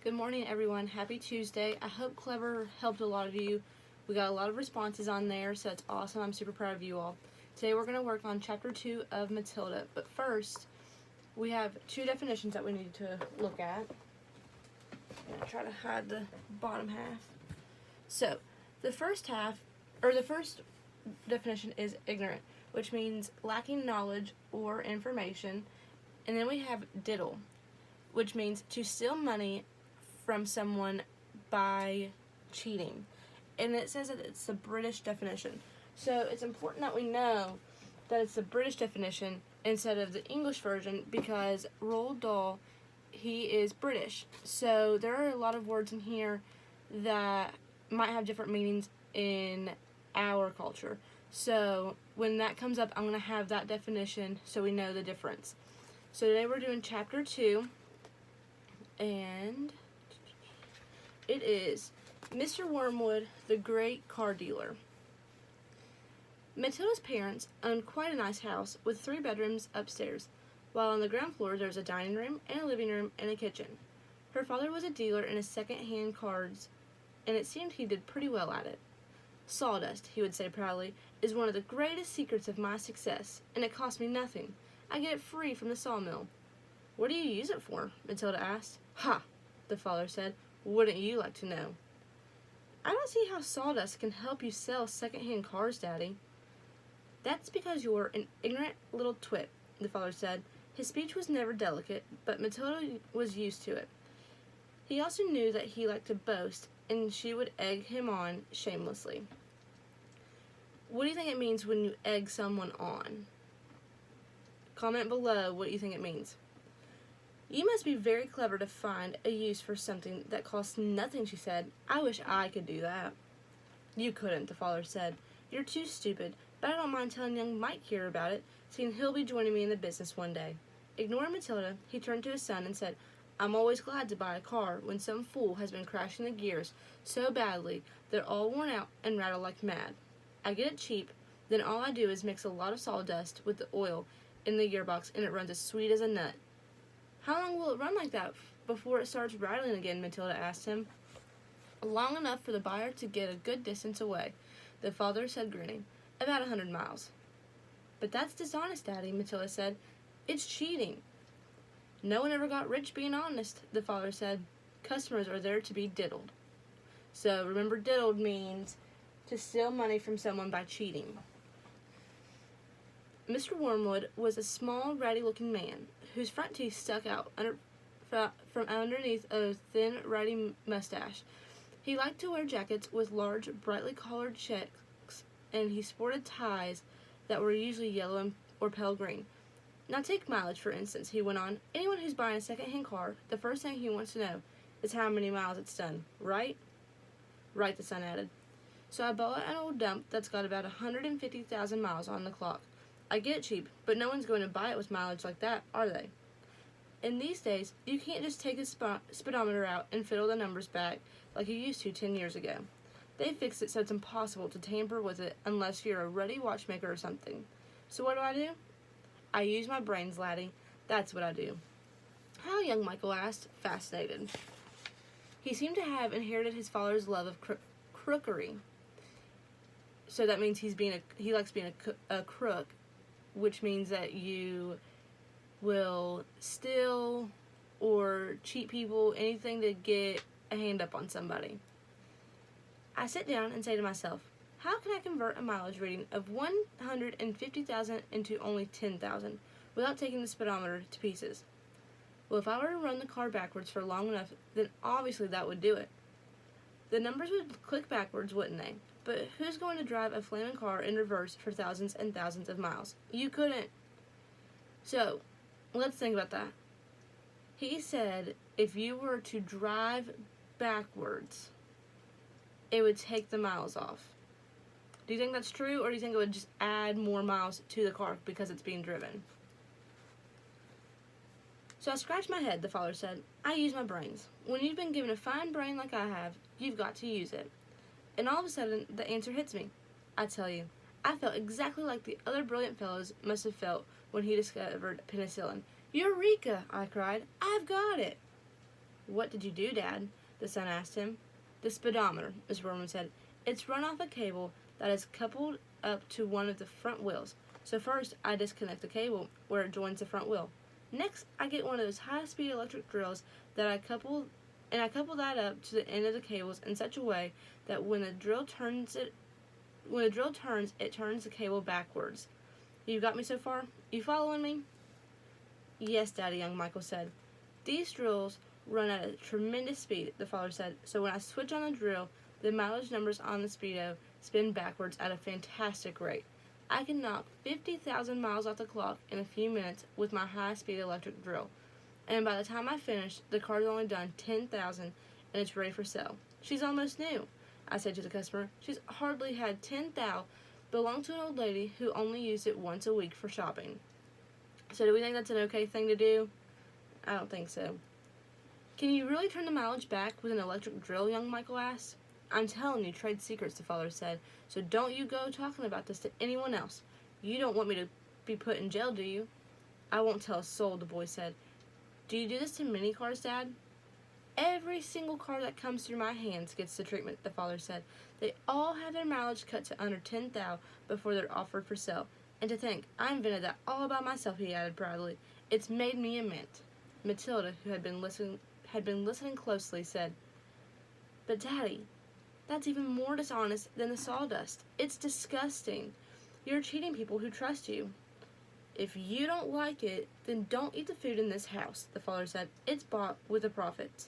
Good morning, everyone. Happy Tuesday. I hope Clever helped a lot of you. We got a lot of responses on there, so it's awesome. I'm super proud of you all. Today we're going to work on Chapter 2 of Matilda, but first we have two definitions that we need to look at. I'm going to try to hide the bottom half. So, the first definition is ignorant, which means lacking knowledge or information. And then we have diddle, which means to steal money from someone by cheating. And it says that it's the British definition. So it's important that we know that it's the British definition instead of the English version because Roald Dahl, he is British. So there are a lot of words in here that might have different meanings in our culture. So when that comes up, I'm going to have that definition so we know the difference. So today we're doing Chapter 2, and it is Mr. Wormwood, the Great Car Dealer. Matilda's parents owned quite a nice house with 3 bedrooms upstairs, while on the ground floor there was a dining room and a living room and a kitchen. Her father was a dealer in second-hand cars, and it seemed he did pretty well at it. Sawdust, he would say proudly, is one of the greatest secrets of my success, and it costs me nothing. I get it free from the sawmill. What do you use it for? Matilda asked. Ha, the father said. Wouldn't you like to know? I don't see how sawdust can help you sell second-hand cars, Daddy. That's because you're an ignorant little twit, the father said. His speech was never delicate, but Matilda was used to it. He also knew that he liked to boast, and she would egg him on shamelessly. What do you think it means when you egg someone on? Comment below what you think it means. You must be very clever to find a use for something that costs nothing, she said. I wish I could do that. You couldn't, the father said. You're too stupid, but I don't mind telling young Mike here about it, seeing he'll be joining me in the business one day. Ignoring Matilda, he turned to his son and said, I'm always glad to buy a car when some fool has been crashing the gears so badly they're all worn out and rattle like mad. I get it cheap, then all I do is mix a lot of sawdust with the oil in the gearbox and it runs as sweet as a nut. How long will it run like that before it starts rattling again? Matilda asked him. Long enough for the buyer to get a good distance away, the father said, grinning. About 100 miles. But that's dishonest, Daddy, Matilda said. It's cheating. No one ever got rich being honest, the father said. Customers are there to be diddled. So remember, diddled means to steal money from someone by cheating. Mr. Wormwood was a small, ratty-looking man, whose front teeth stuck out from underneath a thin, ratty mustache. He liked to wear jackets with large, brightly colored checks, and he sported ties that were usually yellow or pale green. Now take mileage, for instance, he went on. Anyone who's buying a second-hand car, the first thing he wants to know is how many miles it's done, right? Right, the son added. So I bought an old dump that's got about 150,000 miles on the clock. I get it cheap, but no one's going to buy it with mileage like that, are they? In these days, you can't just take a speedometer out and fiddle the numbers back like you used to 10 years ago. They fixed it so it's impossible to tamper with it unless you're a ruddy watchmaker or something. So what do? I use my brains, laddie. That's what I do. How, young Michael asked, fascinated. He seemed to have inherited his father's love of crookery. So that means he likes being a crook, which means that you will steal or cheat people, anything to get a hand up on somebody. I sit down and say to myself, how can I convert a mileage reading of 150,000 into only 10,000 without taking the speedometer to pieces? Well, if I were to run the car backwards for long enough, then obviously that would do it. The numbers would click backwards, wouldn't they? But who's going to drive a flaming car in reverse for thousands and thousands of miles? You couldn't. So, let's think about that. He said if you were to drive backwards, it would take the miles off. Do you think that's true, or do you think it would just add more miles to the car because it's being driven? So I scratched my head, the father said. I use my brains. When you've been given a fine brain like I have, you've got to use it. And all of a sudden, the answer hits me. I tell you, I felt exactly like the other brilliant fellows must have felt when he discovered penicillin. Eureka! I cried. I've got it! "What did you do, Dad?" the son asked him. "The speedometer," Mr. Wormwood said. "It's run off a cable that is coupled up to one of the front wheels. So first, I disconnect the cable where it joins the front wheel. Next, I get one of those high-speed electric drills that I couple that up to the end of the cables in such a way that when the drill turns, it turns the cable backwards. You got me so far? You following me?" "Yes, Daddy," young Michael said. "These drills run at a tremendous speed," the father said. "So when I switch on the drill, the mileage numbers on the speedo spin backwards at a fantastic rate. I can knock 50,000 miles off the clock in a few minutes with my high-speed electric drill. And by the time I finish, the car's only done 10,000 and it's ready for sale. She's almost new," I said to the customer. "She's hardly had 10,000, belonged to an old lady who only used it once a week for shopping." So do we think that's an okay thing to do? I don't think so. "Can you really turn the mileage back with an electric drill?" young Michael asked. "I'm telling you trade secrets," the father said, "so don't you go talking about this to anyone else. You don't want me to be put in jail, do you?" "I won't tell a soul," the boy said. "Do you do this to many cars, Dad?" "Every single car that comes through my hands gets the treatment," the father said. "They all have their mileage cut to under 10,000 before they're offered for sale. And to think, I invented that all by myself," he added proudly. "It's made me a mint." Matilda, who had been listening closely, said, "But Daddy, that's even more dishonest than the sawdust. It's disgusting. You're cheating people who trust you." "If you don't like it, then don't eat the food in this house," the father said. "It's bought with a profit."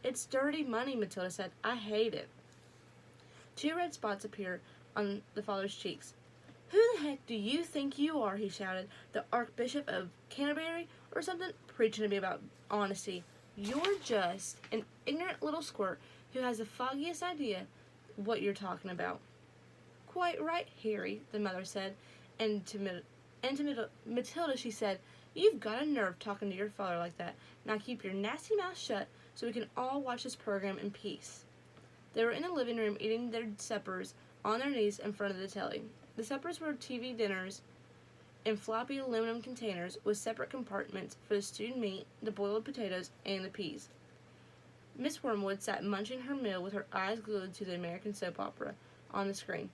"It's dirty money," Matilda said. "I hate it." 2 red spots appeared on the father's cheeks. "Who the heck do you think you are?" he shouted. "The Archbishop of Canterbury or something, preaching to me about honesty? You're just an ignorant little squirt who has the foggiest idea what you're talking about." "Quite right, Harry," the mother said, and to Matilda she said, "You've got a nerve talking to your father like that. Now keep your nasty mouth shut so we can all watch this program in peace." They were in the living room eating their suppers on their knees in front of the telly. The suppers were TV dinners in floppy aluminum containers with separate compartments for the stewed meat, the boiled potatoes, and the peas. Miss Wormwood sat munching her meal with her eyes glued to the American soap opera on the screen.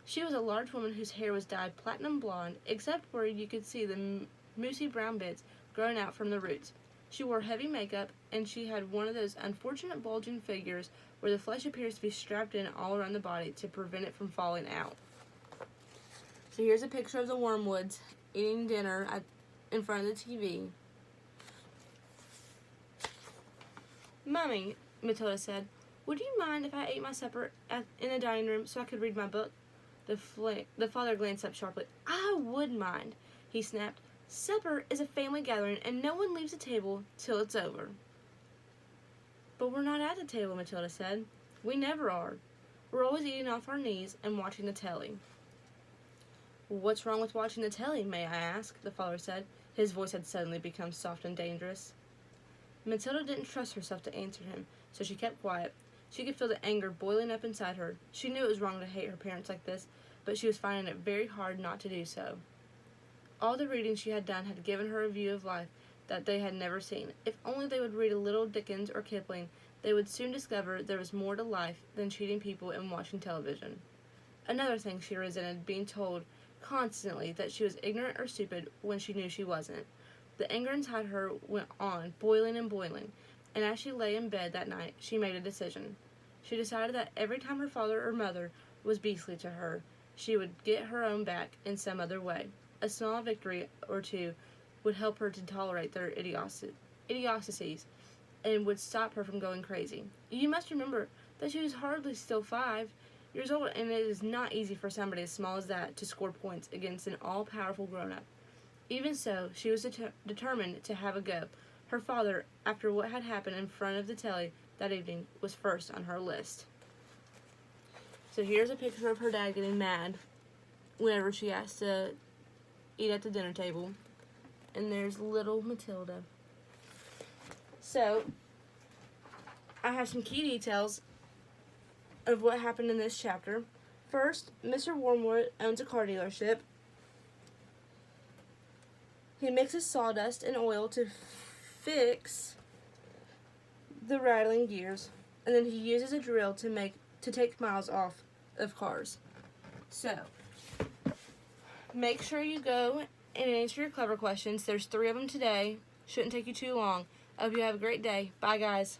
She was a large woman whose hair was dyed platinum blonde, except where you could see the moosey brown bits growing out from the roots. She wore heavy makeup, and she had one of those unfortunate bulging figures where the flesh appears to be strapped in all around the body to prevent it from falling out. So here's a picture of the Wormwoods eating dinner in front of the TV. "Mummy," Matilda said, "would you mind if I ate my supper in the dining room so I could read my book?" The father glanced up sharply. "I would mind," he snapped. "Supper is a family gathering, and no one leaves the table till it's over." "But we're not at the table," Matilda said. "We never are. We're always eating off our knees and watching the telly." "What's wrong with watching the telly, may I ask?" the father said. His voice had suddenly become soft and dangerous. Matilda didn't trust herself to answer him, so she kept quiet. She could feel the anger boiling up inside her. She knew it was wrong to hate her parents like this, but she was finding it very hard not to do so. All the reading she had done had given her a view of life that they had never seen. If only they would read a little Dickens or Kipling, they would soon discover there was more to life than cheating people and watching television. Another thing she resented being told constantly that she was ignorant or stupid when she knew she wasn't. The anger inside her went on, boiling and boiling, and as she lay in bed that night, she made a decision. She decided that every time her father or mother was beastly to her, she would get her own back in some other way. A small victory or two would help her to tolerate their idiosyncrasies and would stop her from going crazy. You must remember that she was hardly still 5 years old, and it is not easy for somebody as small as that to score points against an all-powerful grown-up. Even so, she was determined to have a go. Her father, after what had happened in front of the telly that evening, was first on her list. So here's a picture of her dad getting mad whenever she has to eat at the dinner table. And there's little Matilda. So, I have some key details of what happened in this chapter. First, Mr. Wormwood owns a car dealership. He mixes sawdust and oil to fix the rattling gears, and then he uses a drill to take miles off of cars. So, make sure you go and answer your clever questions. There's 3 of them today. Shouldn't take you too long. I hope you have a great day. Bye, guys.